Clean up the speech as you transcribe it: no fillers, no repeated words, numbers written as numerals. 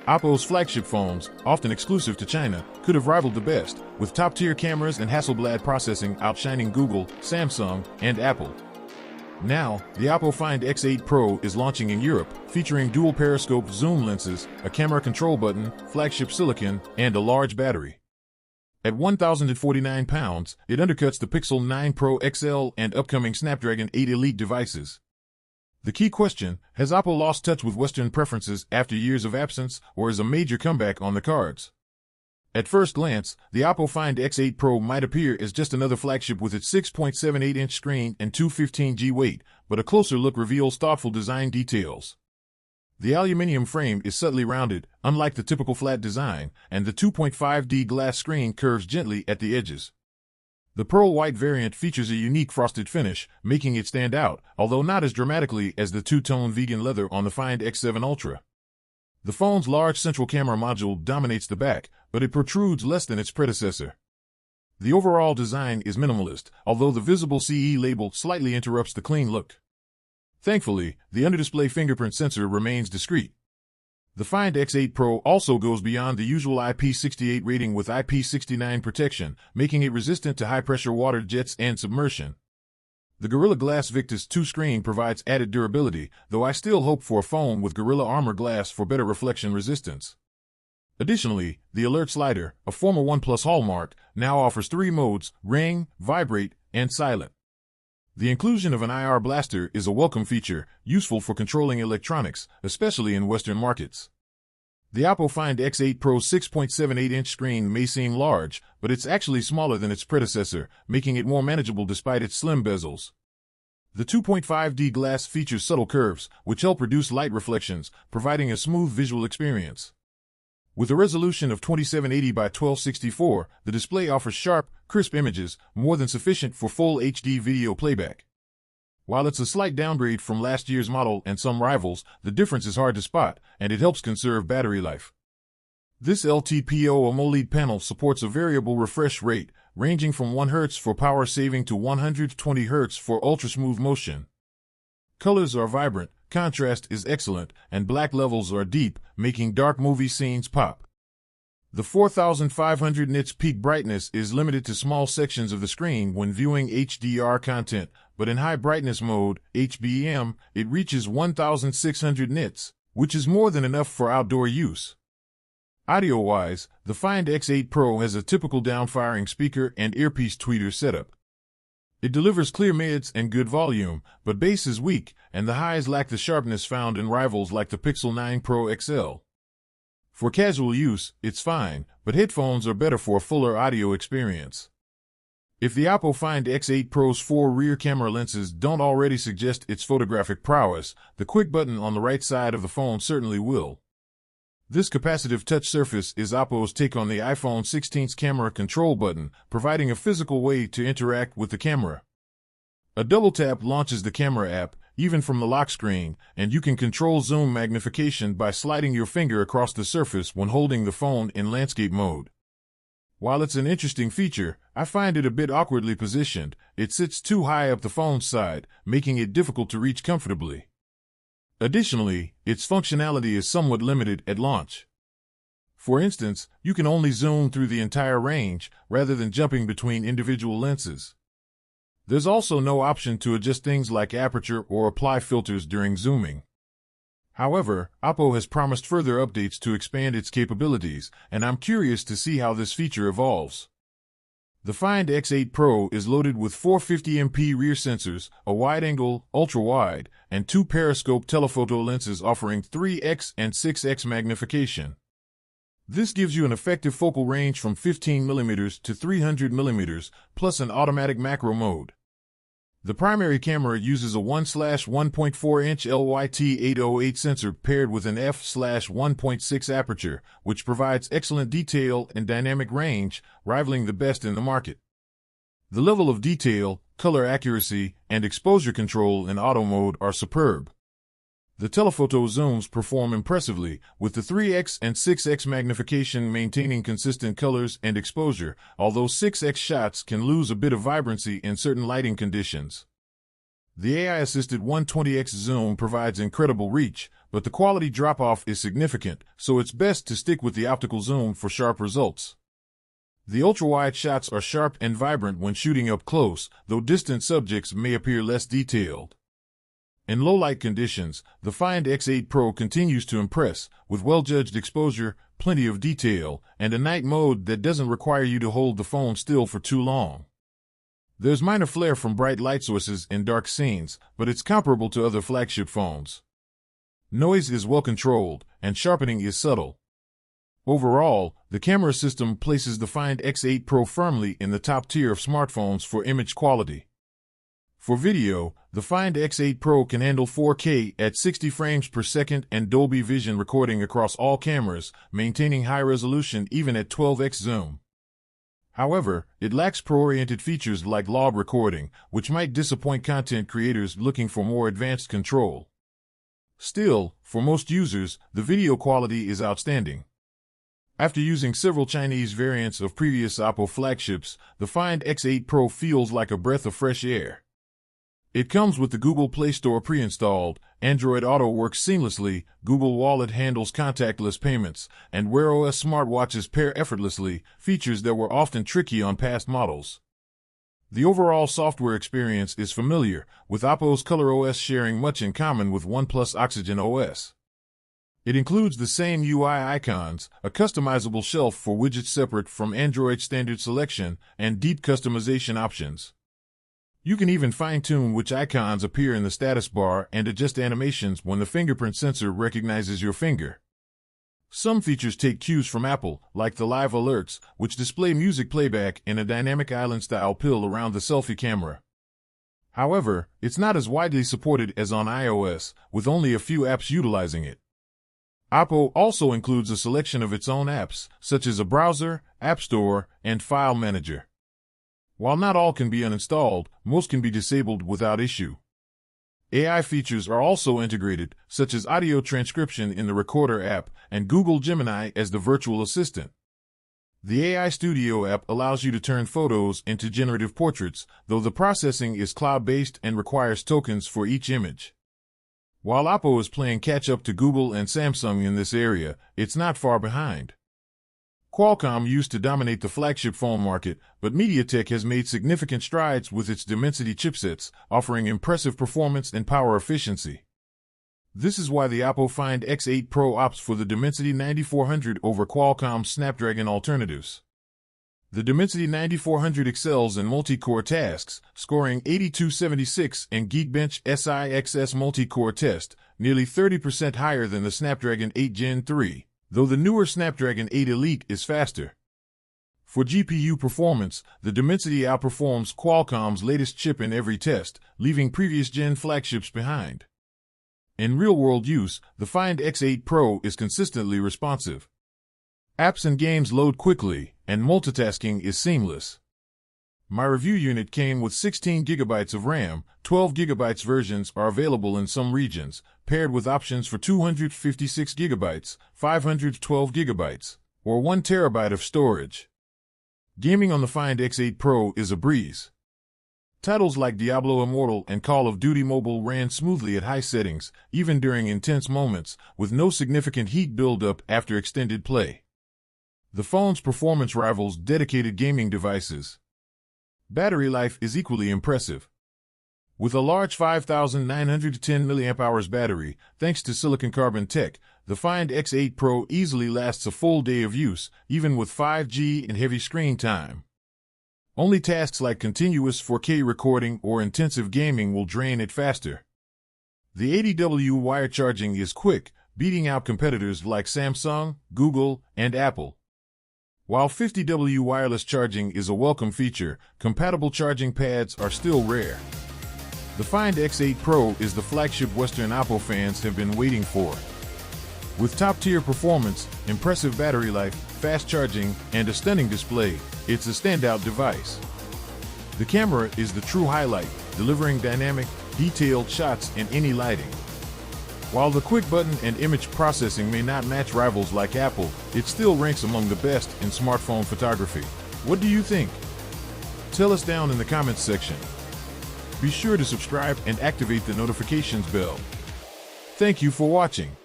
Oppo's flagship phones, often exclusive to China, could have rivaled the best, with top-tier cameras and Hasselblad processing outshining Google, Samsung, and Apple. Now, the Oppo Find X8 Pro is launching in Europe, featuring dual periscope zoom lenses, a camera control button, flagship silicon, and a large battery. At 1,049 pounds, it undercuts the Pixel 9 Pro XL and upcoming Snapdragon 8 Elite devices. The key question, has Oppo lost touch with Western preferences after years of absence, or is a major comeback on the cards? At first glance, the Oppo Find X8 Pro might appear as just another flagship with its 6.78-inch screen and 215G weight, but a closer look reveals thoughtful design details. The aluminum frame is subtly rounded, unlike the typical flat design, and the 2.5D glass screen curves gently at the edges. The pearl white variant features a unique frosted finish, making it stand out, although not as dramatically as the two-tone vegan leather on the Find X7 Ultra. The phone's large central camera module dominates the back, but it protrudes less than its predecessor. The overall design is minimalist, although the visible CE label slightly interrupts the clean look. Thankfully, the under-display fingerprint sensor remains discreet. The Find X8 Pro also goes beyond the usual IP68 rating with IP69 protection, making it resistant to high-pressure water jets and submersion. The Gorilla Glass Victus 2 screen provides added durability, though I still hope for a phone with Gorilla Armor Glass for better reflection resistance. Additionally, the Alert Slider, a former OnePlus hallmark, now offers 3 modes: ring, vibrate, and silent. The inclusion of an IR blaster is a welcome feature, useful for controlling electronics, especially in Western markets. The Oppo Find X8 Pro's 6.78-inch screen may seem large, but it's actually smaller than its predecessor, making it more manageable despite its slim bezels. The 2.5D glass features subtle curves, which help reduce light reflections, providing a smooth visual experience. With a resolution of 2780 by 1264, the display offers sharp, crisp images, more than sufficient for full HD video playback. While it's a slight downgrade from last year's model and some rivals, the difference is hard to spot, and it helps conserve battery life. This LTPO AMOLED panel supports a variable refresh rate, ranging from 1 Hz for power saving to 120 Hz for ultra-smooth motion. Colors are vibrant, contrast is excellent, and black levels are deep, making dark movie scenes pop. The 4500 nits peak brightness is limited to small sections of the screen when viewing HDR content, but in high brightness mode, HBM, it reaches 1600 nits, which is more than enough for outdoor use. Audio-wise, the Find X8 Pro has a typical downfiring speaker and earpiece tweeter setup. It delivers clear mids and good volume, but bass is weak, and the highs lack the sharpness found in rivals like the Pixel 9 Pro XL. For casual use, it's fine, but headphones are better for a fuller audio experience. If the Oppo Find X8 Pro's 4 rear camera lenses don't already suggest its photographic prowess, the quick button on the right side of the phone certainly will. This capacitive touch surface is Oppo's take on the iPhone 16's camera control button, providing a physical way to interact with the camera. A double tap launches the camera app, even from the lock screen, and you can control zoom magnification by sliding your finger across the surface when holding the phone in landscape mode. While it's an interesting feature, I find it a bit awkwardly positioned. It sits too high up the phone's side, making it difficult to reach comfortably. Additionally, its functionality is somewhat limited at launch. For instance, you can only zoom through the entire range, rather than jumping between individual lenses. There's also no option to adjust things like aperture or apply filters during zooming. However, Oppo has promised further updates to expand its capabilities, and I'm curious to see how this feature evolves. The Find X8 Pro is loaded with 450MP rear sensors, a wide-angle, ultra-wide, and 2 periscope telephoto lenses offering 3x and 6x magnification. This gives you an effective focal range from 15mm to 300mm, plus an automatic macro mode. The primary camera uses a 1/1.4-inch LYT-808 sensor paired with an f/1.6 aperture, which provides excellent detail and dynamic range, rivaling the best in the market. The level of detail, color accuracy, and exposure control in auto mode are superb. The telephoto zooms perform impressively, with the 3x and 6x magnification maintaining consistent colors and exposure, although 6x shots can lose a bit of vibrancy in certain lighting conditions. The AI-assisted 120x zoom provides incredible reach, but the quality drop-off is significant, so it's best to stick with the optical zoom for sharp results. The ultra-wide shots are sharp and vibrant when shooting up close, though distant subjects may appear less detailed. In low-light conditions, the Find X8 Pro continues to impress, with well-judged exposure, plenty of detail, and a night mode that doesn't require you to hold the phone still for too long. There's minor flare from bright light sources in dark scenes, but it's comparable to other flagship phones. Noise is well controlled, and sharpening is subtle. Overall, the camera system places the Find X8 Pro firmly in the top tier of smartphones for image quality. For video, the Find X8 Pro can handle 4K at 60 frames per second and Dolby Vision recording across all cameras, maintaining high resolution even at 12x zoom. However, it lacks pro-oriented features like log recording, which might disappoint content creators looking for more advanced control. Still, for most users, the video quality is outstanding. After using several Chinese variants of previous Oppo flagships, the Find X8 Pro feels like a breath of fresh air. It comes with the Google Play Store pre-installed, Android Auto works seamlessly, Google Wallet handles contactless payments, and Wear OS smartwatches pair effortlessly, features that were often tricky on past models. The overall software experience is familiar, with Oppo's ColorOS sharing much in common with OnePlus Oxygen OS. It includes the same UI icons, a customizable shelf for widgets separate from Android standard selection, and deep customization options. You can even fine-tune which icons appear in the status bar and adjust animations when the fingerprint sensor recognizes your finger. Some features take cues from Apple, like the Live Alerts, which display music playback in a dynamic island-style pill around the selfie camera. However, it's not as widely supported as on iOS, with only a few apps utilizing it. Oppo also includes a selection of its own apps, such as a browser, app store, and file manager. While not all can be uninstalled, most can be disabled without issue. AI features are also integrated, such as audio transcription in the Recorder app and Google Gemini as the virtual assistant. The AI Studio app allows you to turn photos into generative portraits, though the processing is cloud-based and requires tokens for each image. While Oppo is playing catch-up to Google and Samsung in this area, it's not far behind. Qualcomm used to dominate the flagship phone market, but MediaTek has made significant strides with its Dimensity chipsets, offering impressive performance and power efficiency. This is why the Oppo Find X8 Pro opts for the Dimensity 9400 over Qualcomm's Snapdragon alternatives. The Dimensity 9400 excels in multi-core tasks, scoring 8276 in Geekbench SIXS multi-core test, nearly 30% higher than the Snapdragon 8 Gen 3. Though the newer Snapdragon 8 Elite is faster. For GPU performance, the Dimensity outperforms Qualcomm's latest chip in every test, leaving previous gen flagships behind. In real-world use, the Find X8 Pro is consistently responsive. Apps and games load quickly, and multitasking is seamless. My review unit came with 16 GB of RAM, 12 GB versions are available in some regions, paired with options for 256 GB, 512 GB, or 1 TB of storage. Gaming on the Find X8 Pro is a breeze. Titles like Diablo Immortal and Call of Duty Mobile ran smoothly at high settings, even during intense moments, with no significant heat buildup after extended play. The phone's performance rivals dedicated gaming devices. Battery life is equally impressive. With a large 5,910 mAh battery, thanks to silicon carbon tech, the Find X8 Pro easily lasts a full day of use, even with 5G and heavy screen time. Only tasks like continuous 4K recording or intensive gaming will drain it faster. The 80W wire charging is quick, beating out competitors like Samsung, Google, and Apple. While 50W wireless charging is a welcome feature, compatible charging pads are still rare. The Find X8 Pro is the flagship Western Oppo fans have been waiting for. With top-tier performance, impressive battery life, fast charging, and a stunning display, it's a standout device. The camera is the true highlight, delivering dynamic, detailed shots in any lighting. While the quick button and image processing may not match rivals like Apple, it still ranks among the best in smartphone photography. What do you think? Tell us down in the comments section. Be sure to subscribe and activate the notifications bell. Thank you for watching.